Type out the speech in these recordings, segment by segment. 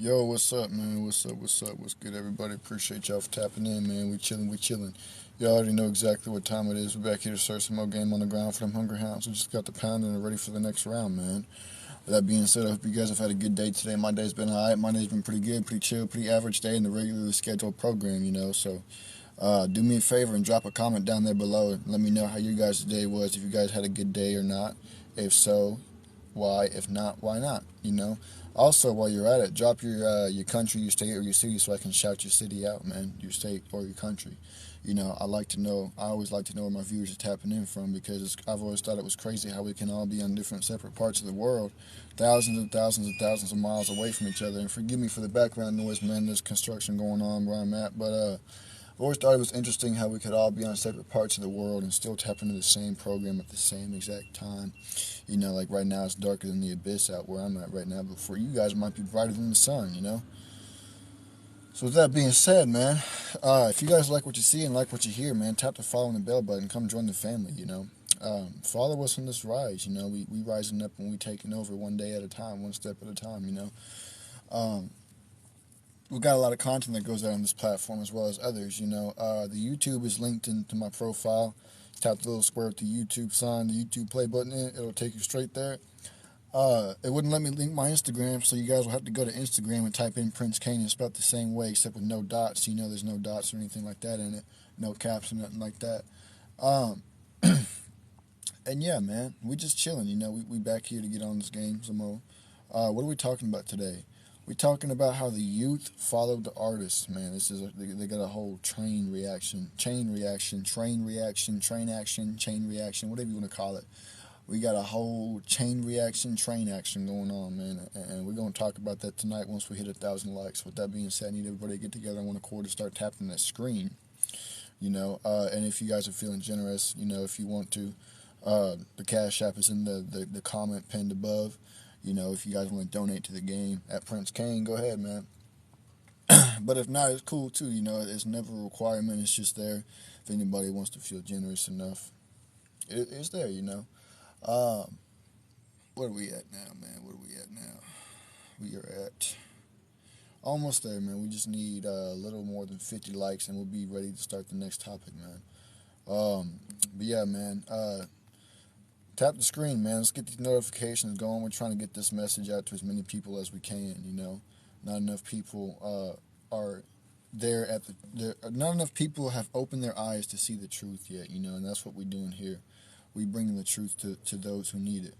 Yo, what's up, man? What's up? What's up? What's good, everybody? Appreciate y'all for tapping in, man. We chilling, we chilling. Y'all already know exactly what time it is. We're back here to start some more game on the ground for them Hunger Hounds. We just got the pound and are ready for the next round, man. With that being said, I hope you guys have had a good day today. My day's been alright. My day's been pretty good, pretty chill, pretty average day in the regularly scheduled program, So, do me a favor and drop a comment down there below. And let me know how your guys' day was, if you guys had a good day or not. If so, why? If not, why not? Also, while you're at it, drop your country, your state, or your city so I can shout your city out, man. Your state or your country. I like to know. I always like to know where my viewers are tapping in from because I've always thought it was crazy how we can all be on different separate parts of the world, thousands and thousands and thousands of miles away from each other. And forgive me for the background noise, man. There's construction going on where I'm at, but I've always thought it was interesting how we could all be on separate parts of the world and still tap into the same program at the same exact time. Like right now it's darker than the abyss out where I'm at right now, but for you guys it might be brighter than the sun. So with that being said, man, if you guys like what you see and like what you hear, man, tap the follow and the bell button. Come join the family. Follow us on this rise. We rising up and we taking over one day at a time, one step at a time. Um, we've got a lot of content that goes out on this platform as well as others. The YouTube is linked into my profile. Tap the little square with the YouTube sign, the YouTube play button in it. It'll take you straight there. It wouldn't let me link my Instagram, so you guys will have to go to Instagram and type in Prince Kane. It's spelled the same way, except with no dots. There's no dots or anything like that in it. No caps or nothing like that. Um, and yeah, man, we just chilling. We back here to get on this game some more. What are we talking about today? We're talking about how the youth followed the artists, man. They got a whole chain reaction, train action, chain reaction, whatever you want to call it. We got a whole chain reaction, train action going on, man. And we're going to talk about that tonight once we hit 1,000 likes. With that being said, I need everybody to get together on one accord to start tapping that screen. And if you guys are feeling generous, if you want to, the Cash App is in the comment pinned above. If you guys want to donate to the game at Prince Kane, go ahead, man. But if not, it's cool too. It's never a requirement. It's just there if anybody wants to feel generous enough. It's there. Um, Where are we at now, man? Where are we at now? We are at almost there, man. We just need a little more than 50 likes, and we'll be ready to start the next topic, man. But yeah, man. Tap the screen, man. Let's get these notifications going. We're trying to get this message out to as many people as we can. Not enough people are there not enough people have opened their eyes to see the truth yet. And that's what we're doing here. We bringing the truth to those who need it.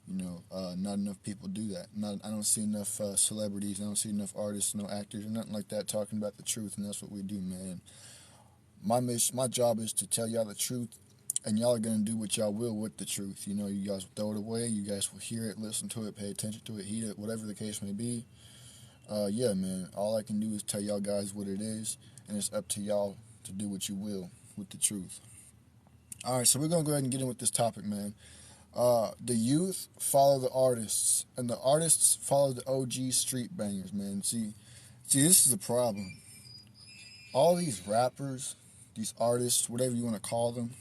Not enough people do that. I don't see enough celebrities. I don't see enough artists, no actors, or nothing like that talking about the truth, and that's what we do, man. My job is to tell y'all the truth, and y'all are gonna do what y'all will with the truth. You guys will throw it away. You guys will hear it, listen to it, pay attention to it, heed it, whatever the case may be. Yeah, man. All I can do is tell y'all guys what it is, and it's up to y'all to do what you will with the truth. All right, so we're gonna go ahead and get in with this topic, man. The youth follow the artists, and the artists follow the OG street bangers, man. See, this is the problem. All these rappers, these artists, whatever you want to call them,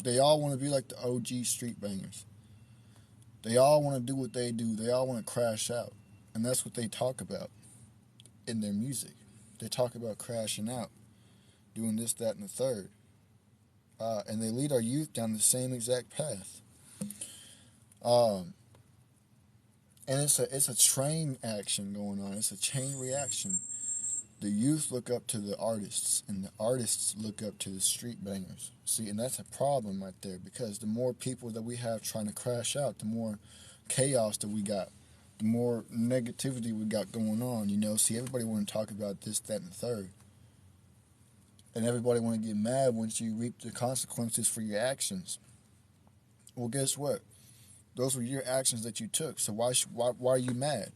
they all want to be like the OG street bangers. They all want to do what they do. They all want to crash out, and that's what they talk about in their music. They talk about crashing out, doing this, that, and the third, and they lead our youth down the same exact path. Um, and it's a train action going on. It's a chain reaction. The youth look up to the artists, and the artists look up to the street bangers. See, and that's a problem right there because the more people that we have trying to crash out, the more chaos that we got, the more negativity we got going on. See, everybody want to talk about this, that, and the third, and everybody want to get mad once you reap the consequences for your actions. Well, guess what? Those were your actions that you took. So why are you mad?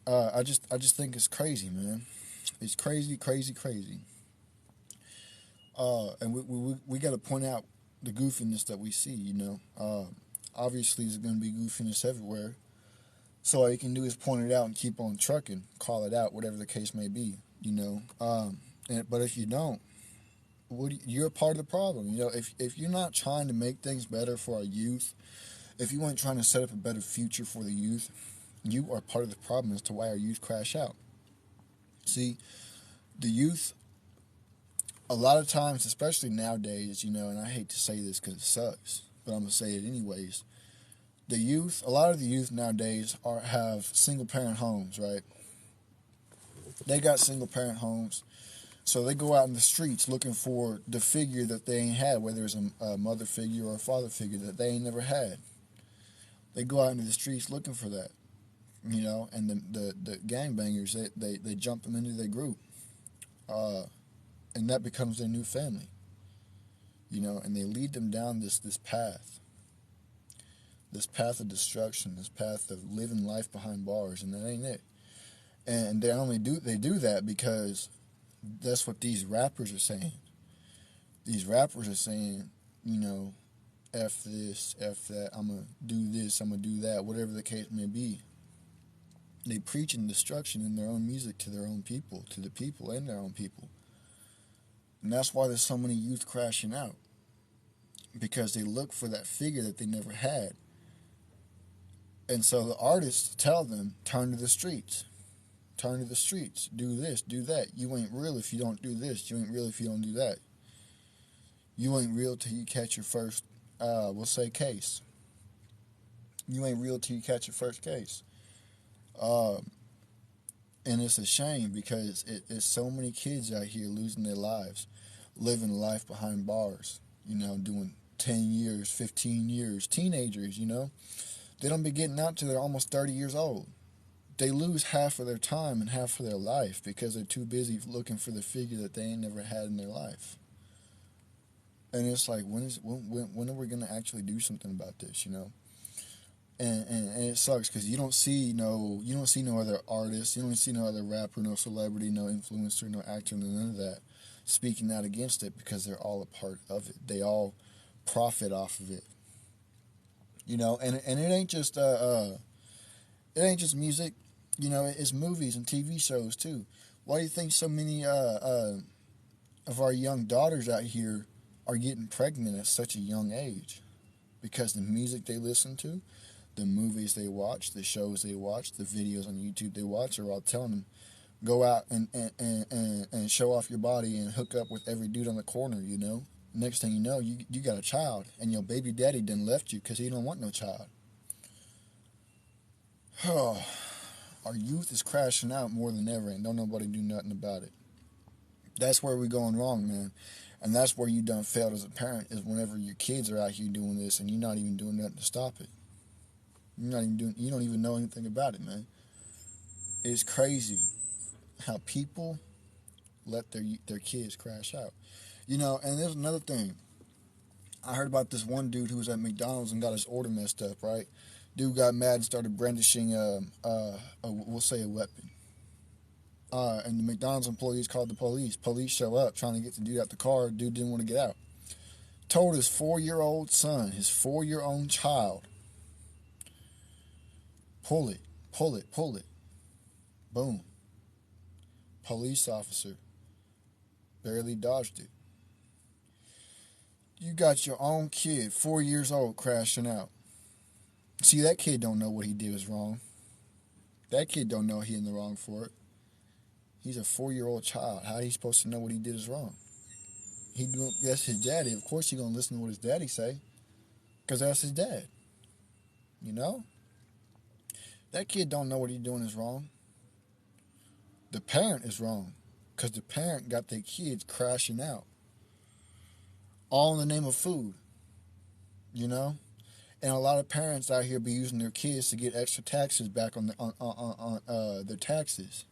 I just think it's crazy, man. It's crazy, crazy, crazy. And we got to point out the goofiness that we see. Obviously there's going to be goofiness everywhere. So all you can do is point it out and keep on trucking, call it out, whatever the case may be. But if you don't, you're a part of the problem. If you're not trying to make things better for our youth, if you weren't trying to set up a better future for the youth, You are part of the problem as to why our youth crash out. See, the youth, a lot of times, especially nowadays, and I hate to say this because it sucks, but I'm going to say it anyways. A lot of the youth nowadays have single parent homes, right? They got single parent homes. So they go out in the streets looking for the figure that they ain't had, whether it's a mother figure or a father figure that they ain't never had. They go out into the streets looking for that, and the gangbangers, they jump them into their group. And that becomes their new family, and they lead them down this path of destruction, this path of living life behind bars, and that ain't it. And they do that because that's what these rappers are saying. These rappers are saying, F this, F that, I'm going to do this, I'm going to do that, whatever the case may be. They preaching destruction in their own music to their own people, to the people and their own people. And that's why there's so many youth crashing out. Because they look for that figure that they never had. And so the artists tell them, turn to the streets. Turn to the streets. Do this, do that. You ain't real if you don't do this. You ain't real if you don't do that. You ain't real till you catch your first, we'll say, case. You ain't real till you catch your first case. And it's a shame because it's so many kids out here losing their lives, living life behind bars, doing 10 years, 15 years, teenagers, They don't be getting out till they're almost 30 years old. They lose half of their time and half of their life because they're too busy looking for the figure that they ain't never had in their life. And it's like, when are we going to actually do something about this, And it sucks because you don't see no other artist, you don't see no other rapper, no celebrity, no influencer, no actor, none of that speaking out against it because they're all a part of it. They all profit off of it, And it ain't just music, It's movies and TV shows too. Why do you think so many of our young daughters out here are getting pregnant at such a young age? Because the music they listen to, the movies they watch, the shows they watch, the videos on YouTube they watch are all telling them, go out and show off your body and hook up with every dude on the corner, Next thing you know, you got a child, and your baby daddy done left you because he don't want no child. Oh, our youth is crashing out more than ever, and don't nobody do nothing about it. That's where we're going wrong, man. And that's where you done failed as a parent, is whenever your kids are out here doing this and you're not even doing nothing to stop it. You don't even know anything about it, man. It's crazy how people let their kids crash out. And there's another thing. I heard about this one dude who was at McDonald's and got his order messed up, right? Dude got mad and started brandishing we'll say a weapon. And the McDonald's employees called the police. Police show up trying to get the dude out the car. Dude didn't want to get out. Told his 4-year-old son, his 4-year-old child, pull it, pull it, pull it. Boom. Police officer barely dodged it. You got your own kid, 4 years old, crashing out. See, that kid don't know what he did was wrong. That kid don't know he in the wrong for it. He's a 4-year-old child. How is he supposed to know what he did is wrong? That's his daddy. Of course he's going to listen to what his daddy say, because that's his dad. That kid don't know what he's doing is wrong. The parent is wrong, because the parent got their kids crashing out, all in the name of food. And a lot of parents out here be using their kids to get extra taxes back on their taxes.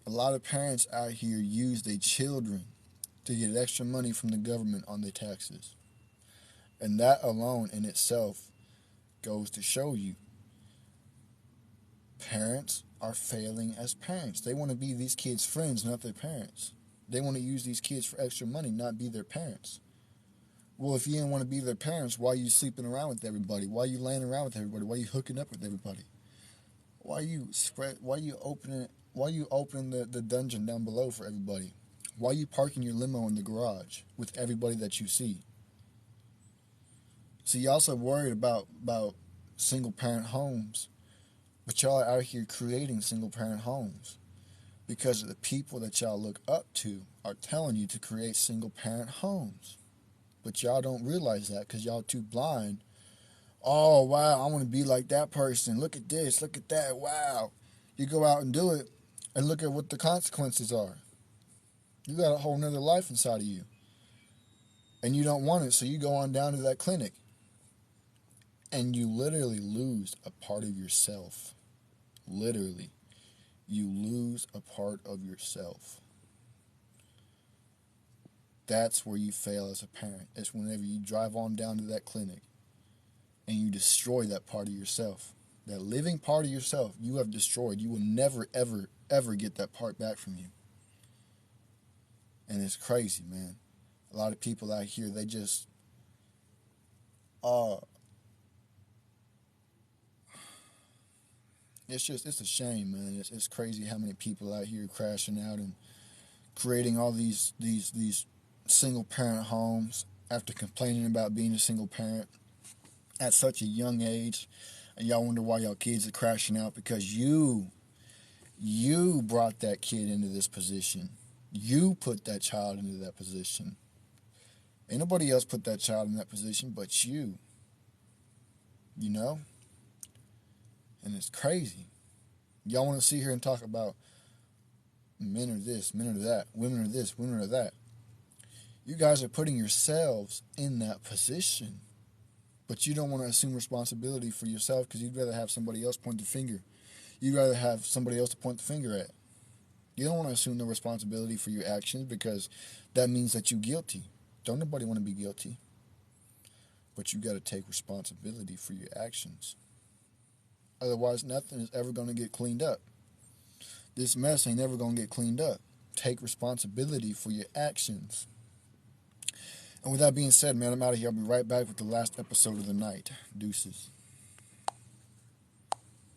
A lot of parents out here use their children to get extra money from the government on their taxes. And that alone in itself goes to show you parents are failing as parents. They want to be these kids' friends, not their parents. They want to use these kids for extra money, not be their parents. Well, if you didn't want to be their parents, why are you sleeping around with everybody? Why are you laying around with everybody? Why are you hooking up with everybody? Why are you opening the dungeon down below for everybody? Why are you parking your limo in the garage with everybody that you see? See, you're also worried about single parent homes, but y'all are out here creating single parent homes because of the people that y'all look up to are telling you to create single parent homes. But y'all don't realize that because y'all too blind. Oh, wow, I want to be like that person. Look at this, look at that, wow. You go out and do it, and look at what the consequences are. You got a whole nother life inside of you. And you don't want it, so you go on down to that clinic. And you literally lose a part of yourself. Literally. You lose a part of yourself. That's where you fail as a parent. It's whenever you drive on down to that clinic and you destroy that part of yourself. That living part of yourself you have destroyed. You will never, ever, ever get that part back from you. And it's crazy, man. A lot of people out here, they just, it's a shame, man. It's crazy how many people out here crashing out and creating all these single parent homes after complaining about being a single parent at such a young age. And y'all wonder why y'all kids are crashing out because you brought that kid into this position. You put that child into that position. Ain't nobody else put that child in that position but you. You know? And it's crazy. Y'all want to sit here and talk about men are this, men are that, women are this, women are that. You guys are putting yourselves in that position. But you don't want to assume responsibility for yourself because you'd rather have somebody else point the finger. You'd rather have somebody else to point the finger at. You don't want to assume the responsibility for your actions because that means that you're guilty. Don't nobody want to be guilty. But you got to take responsibility for your actions. Otherwise, nothing is ever going to get cleaned up. This mess ain't ever going to get cleaned up. Take responsibility for your actions. And with that being said, man, I'm out of here. I'll be right back with the last episode of the night. Deuces.